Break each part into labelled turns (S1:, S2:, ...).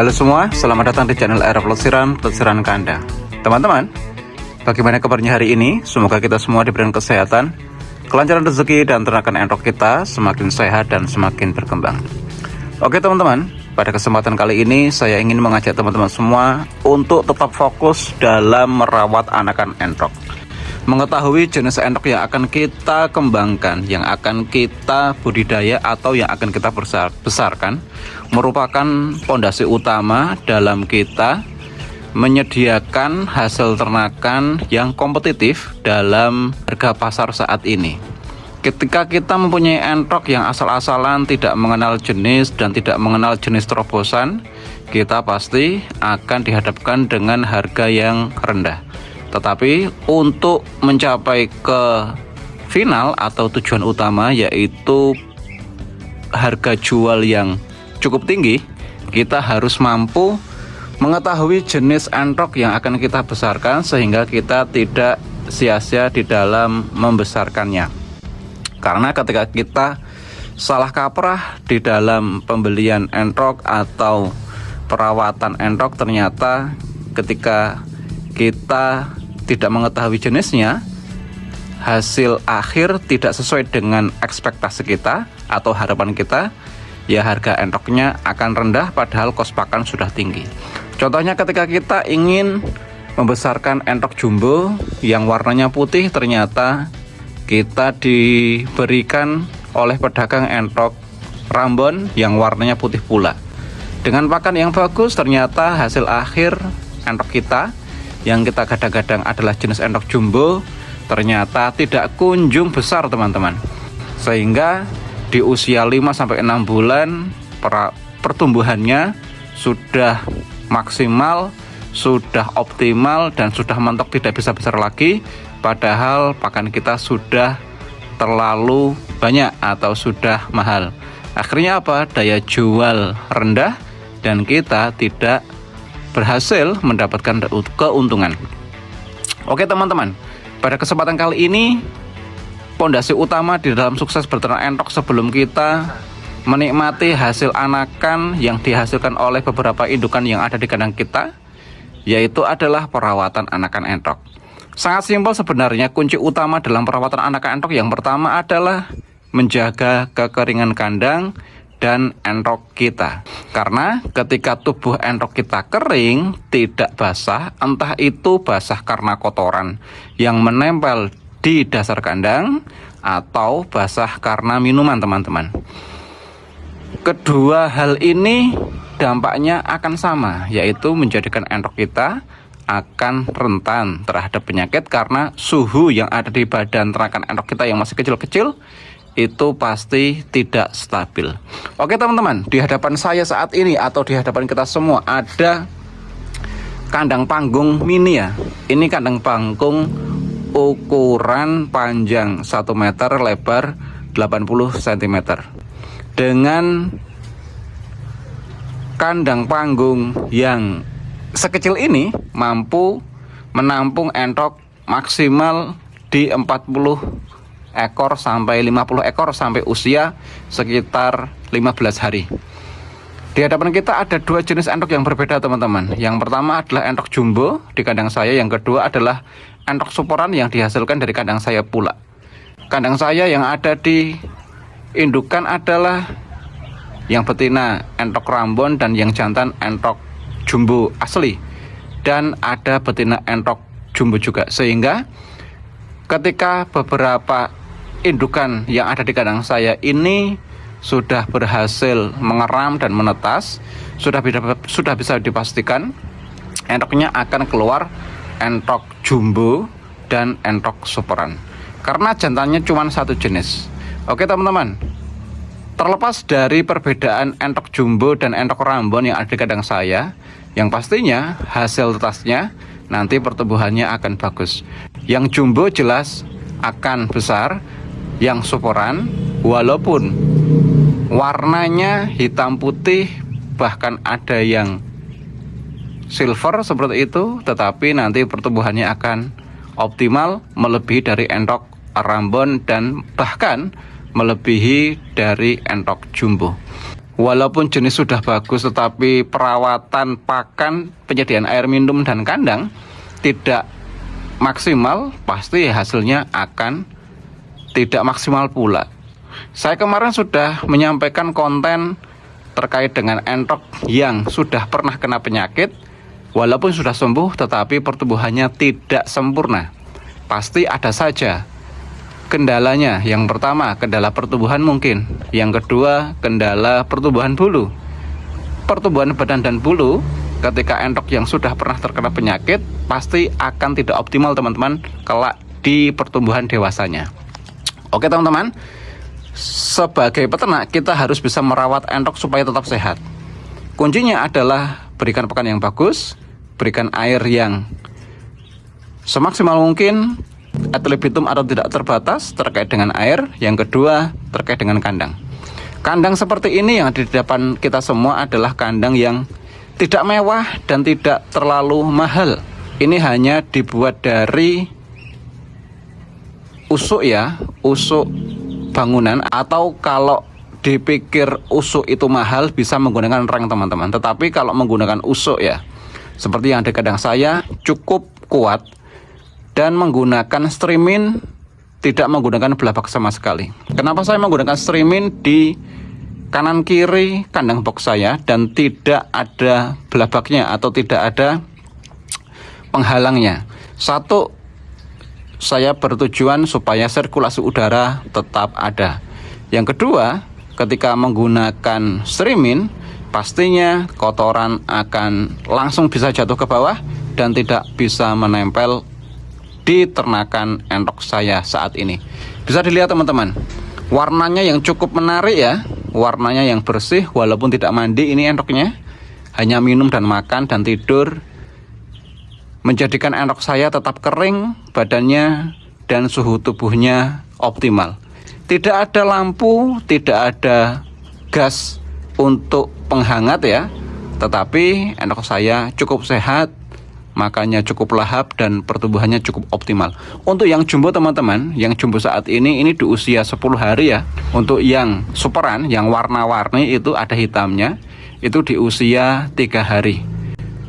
S1: Halo semua, selamat datang di channel Era Pelesiran Kandang. Teman-teman, bagaimana kabarnya hari ini? Semoga kita semua diberikan kesehatan, kelancaran rezeki, dan ternakan entok kita semakin sehat dan semakin berkembang. Oke teman-teman, pada kesempatan kali ini saya ingin mengajak teman-teman semua untuk tetap fokus dalam merawat anakan entok. Mengetahui jenis entok yang akan kita kembangkan, yang akan kita budidaya atau yang akan kita besarkan, merupakan pondasi utama dalam kita menyediakan hasil ternakan yang kompetitif dalam harga pasar saat ini. Ketika kita mempunyai entok yang asal-asalan, tidak mengenal jenis dan tidak mengenal jenis terobosan, kita pasti akan dihadapkan dengan harga yang rendah. Tetapi untuk mencapai ke final atau tujuan utama, yaitu harga jual yang cukup tinggi, kita harus mampu mengetahui jenis entok yang akan kita besarkan sehingga kita tidak sia-sia di dalam membesarkannya. Karena ketika kita salah kaprah di dalam pembelian entok atau perawatan entok, ternyata ketika kita tidak mengetahui jenisnya, hasil akhir tidak sesuai dengan ekspektasi kita atau harapan kita, ya harga entoknya akan rendah padahal kos pakan sudah tinggi. Contohnya ketika kita ingin membesarkan entok jumbo yang warnanya putih, ternyata kita diberikan oleh pedagang entok rambon yang warnanya putih pula. Dengan pakan yang bagus, ternyata hasil akhir entok kita yang kita gadang-gadang adalah jenis entok jumbo, ternyata tidak kunjung besar teman-teman. Sehingga di usia 5-6 bulan pertumbuhannya sudah maksimal, sudah optimal, dan sudah mentok tidak bisa besar lagi, padahal pakan kita sudah terlalu banyak atau sudah mahal. Akhirnya apa? Daya jual rendah dan kita tidak berhasil mendapatkan keuntungan. Oke teman-teman, pada kesempatan kali ini, pondasi utama di dalam sukses berternak entok sebelum kita menikmati hasil anakan yang dihasilkan oleh beberapa indukan yang ada di kandang kita, yaitu adalah perawatan anakan entok. Sangat simpel sebenarnya. Kunci utama dalam perawatan anakan entok yang pertama adalah menjaga kekeringan kandang dan entok kita. Karena ketika tubuh entok kita kering, tidak basah, entah itu basah karena kotoran yang menempel di dasar kandang atau basah karena minuman teman-teman. Kedua hal ini dampaknya akan sama, yaitu menjadikan entok kita akan rentan terhadap penyakit karena suhu yang ada di badan ternakan entok kita yang masih kecil-kecil itu pasti tidak stabil. Oke teman-teman, di hadapan saya saat ini atau di hadapan kita semua ada kandang panggung mini ya. Ini kandang panggung ukuran panjang 1 meter, lebar 80 cm. Dengan kandang panggung yang sekecil ini mampu menampung entok maksimal di 40 ekor sampai 50 ekor sampai usia sekitar 15 hari. Di hadapan kita ada dua jenis entok yang berbeda teman-teman. Yang pertama adalah entok jumbo di kandang saya, yang kedua adalah entok suporan yang dihasilkan dari kandang saya pula. Kandang saya yang ada di indukan adalah yang betina entok rambon dan yang jantan entok jumbo asli, dan ada betina entok jumbo juga. Sehingga ketika beberapa indukan yang ada di kandang saya ini sudah berhasil mengeram dan menetas, sudah bisa dipastikan entoknya akan keluar entok jumbo dan entok suporan, karena jantannya cuma satu jenis. Oke teman-teman, terlepas dari perbedaan entok jumbo dan entok rambon yang ada di kandang saya, yang pastinya hasil tetasnya nanti pertumbuhannya akan bagus. Yang jumbo jelas akan besar, yang suporan walaupun warnanya hitam putih, bahkan ada yang silver seperti itu, tetapi nanti pertumbuhannya akan optimal melebihi dari entok rambon dan bahkan melebihi dari entok jumbo. walaupun jenis sudah bagus tetapi perawatan pakan, penyediaan air minum dan kandang tidak maksimal, pasti hasilnya akan tidak maksimal pula. Saya kemarin sudah menyampaikan konten terkait dengan entok yang sudah pernah kena penyakit, walaupun sudah sembuh tetapi pertumbuhannya tidak sempurna. Pasti ada saja kendalanya. Yang pertama, kendala pertumbuhan mungkin. Yang kedua, kendala pertumbuhan bulu. Pertumbuhan badan dan bulu ketika entok yang sudah pernah terkena penyakit pasti akan tidak optimal teman-teman kelak di pertumbuhan dewasanya. Oke teman-teman, sebagai peternak kita harus bisa merawat entok supaya tetap sehat. Kuncinya adalah berikan pakan yang bagus, berikan air yang semaksimal mungkin, ad libitum atau tidak terbatas terkait dengan air. Yang kedua terkait dengan kandang. Kandang seperti ini yang ada di depan kita semua adalah kandang yang tidak mewah dan tidak terlalu mahal. Ini hanya dibuat dari usuk ya, usuk bangunan, atau kalau dipikir usuk itu mahal bisa menggunakan reng teman-teman. Tetapi kalau menggunakan usuk ya, seperti yang ada di kandang saya, cukup kuat dan menggunakan streamin, tidak menggunakan belabak sama sekali. Kenapa saya menggunakan streamin di kanan kiri kandang box saya dan tidak ada belabaknya atau tidak ada penghalangnya? Satu, saya bertujuan supaya sirkulasi udara tetap ada. Yang kedua, ketika menggunakan streamin, pastinya kotoran akan langsung bisa jatuh ke bawah dan tidak bisa menempel di ternakan entok saya saat ini. Bisa dilihat teman-teman, warnanya yang cukup menarik ya, warnanya yang bersih walaupun tidak mandi. Ini entoknya hanya minum dan makan dan tidur, menjadikan entok saya tetap kering badannya dan suhu tubuhnya optimal. Tidak ada lampu, tidak ada gas untuk penghangat ya, tetapi entok saya cukup sehat, makanya cukup lahap dan pertumbuhannya cukup optimal. Untuk yang jumbo teman-teman, yang jumbo saat ini di usia 10 hari ya. Untuk yang superan, yang warna-warni itu ada hitamnya, itu di usia 3 hari.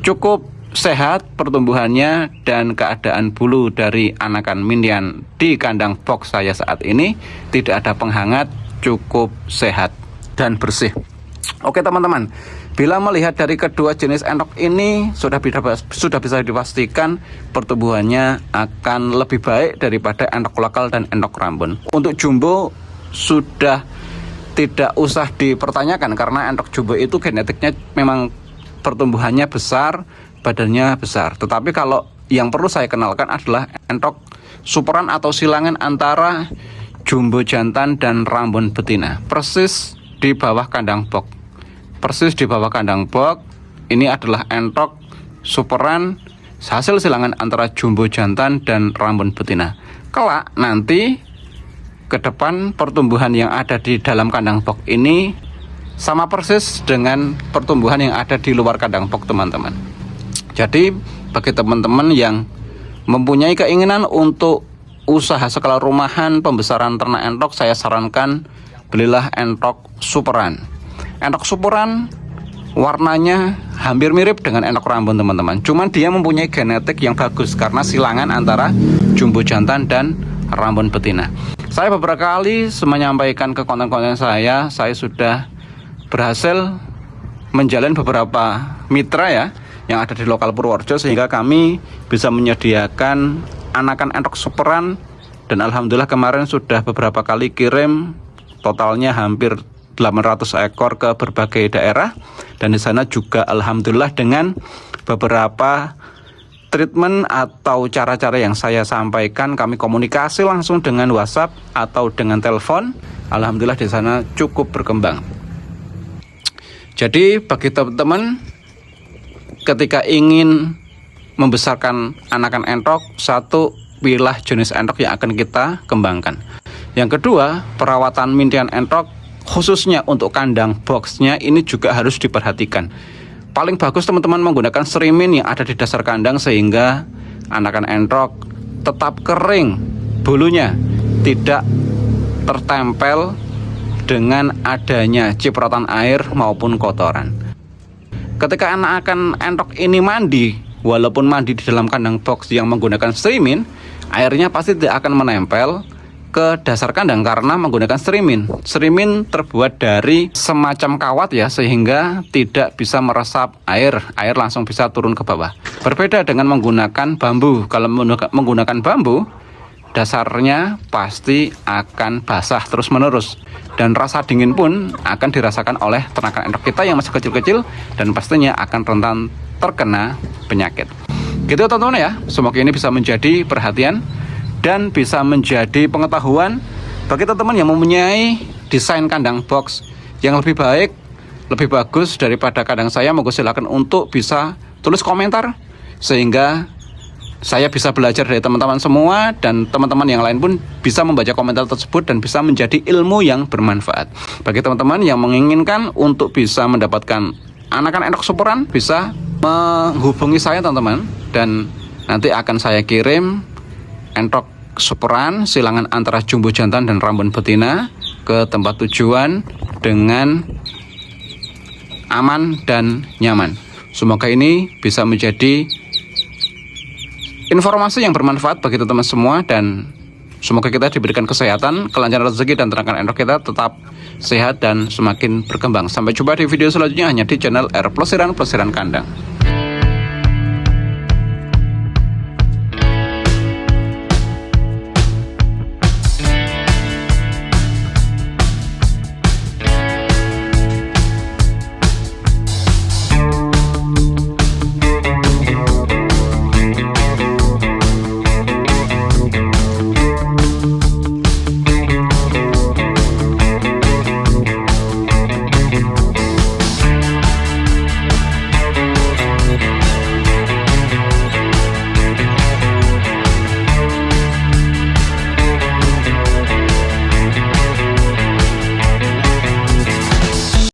S1: Cukup sehat pertumbuhannya dan keadaan bulu dari anakan minian di kandang box saya saat ini tidak ada penghangat, cukup sehat dan bersih. Oke teman-teman, bila melihat dari kedua jenis entok ini sudah bisa dipastikan pertumbuhannya akan lebih baik daripada entok lokal dan entok Rambon. Untuk jumbo sudah tidak usah dipertanyakan karena entok jumbo itu genetiknya memang pertumbuhannya besar, badannya besar. Tetapi kalau yang perlu saya kenalkan adalah entok superan atau silangan antara jumbo jantan dan Rambon betina, persis di bawah kandang box. Persis di bawah kandang box ini adalah entok superan hasil silangan antara jumbo jantan dan Rambon betina. Kelak nanti ke depan pertumbuhan yang ada di dalam kandang box ini sama persis dengan pertumbuhan yang ada di luar kandang box teman-teman. Jadi bagi teman-teman yang mempunyai keinginan untuk usaha skala rumahan pembesaran ternak entok, saya sarankan belilah entok superan. Entok superan warnanya hampir mirip dengan entok Rambon teman-teman. Cuman dia mempunyai genetik yang bagus karena silangan antara jumbo jantan dan Rambon betina. Saya beberapa kali menyampaikan ke konten-konten saya sudah berhasil menjalin beberapa mitra ya yang ada di lokal Purworejo sehingga kami bisa menyediakan anakan entok superan, dan alhamdulillah kemarin sudah beberapa kali kirim, totalnya hampir 800 ekor ke berbagai daerah, dan di sana juga alhamdulillah dengan beberapa treatment atau cara-cara yang saya sampaikan, kami komunikasi langsung dengan WhatsApp atau dengan telepon, alhamdulillah di sana cukup berkembang. Jadi bagi teman-teman ketika ingin membesarkan anakan entok, satu, pilihlah jenis entok yang akan kita kembangkan. Yang kedua, perawatan minian entok khususnya untuk kandang boxnya ini juga harus diperhatikan. Paling bagus teman-teman menggunakan streamin yang ada di dasar kandang sehingga anakan entok tetap kering, bulunya tidak tertempel dengan adanya cipratan air maupun kotoran. Ketika anakan entok ini mandi, walaupun mandi di dalam kandang box yang menggunakan Shrimmin, airnya pasti tidak akan menempel ke dasar kandang karena menggunakan Shrimmin. Shrimmin terbuat dari semacam kawat ya, sehingga tidak bisa meresap air langsung bisa turun ke bawah. Berbeda dengan menggunakan bambu. Kalau menggunakan bambu, dasarnya pasti akan basah terus menerus, dan rasa dingin pun akan dirasakan oleh ternakan endok kita yang masih kecil-kecil dan pastinya akan rentan terkena penyakit. Gitu teman-teman ya, semoga ini bisa menjadi perhatian dan bisa menjadi pengetahuan bagi teman-teman yang mempunyai desain kandang box yang lebih baik, lebih bagus daripada kandang saya. Moga silakan untuk bisa tulis komentar sehingga saya bisa belajar dari teman-teman semua, dan teman-teman yang lain pun bisa membaca komentar tersebut dan bisa menjadi ilmu yang bermanfaat. Bagi teman-teman yang menginginkan untuk bisa mendapatkan anakan endok syukuran, bisa menghubungi saya teman-teman, dan nanti akan saya kirim endok syukuran silangan antara jumbo jantan dan rambun betina ke tempat tujuan dengan aman dan nyaman. Semoga ini bisa menjadi informasi yang bermanfaat bagi teman-teman semua, dan semoga kita diberikan kesehatan, kelancaran rezeki, dan ternakan endok kita tetap sehat dan semakin berkembang. Sampai jumpa di video selanjutnya hanya di channel R Pelesiran Kandang.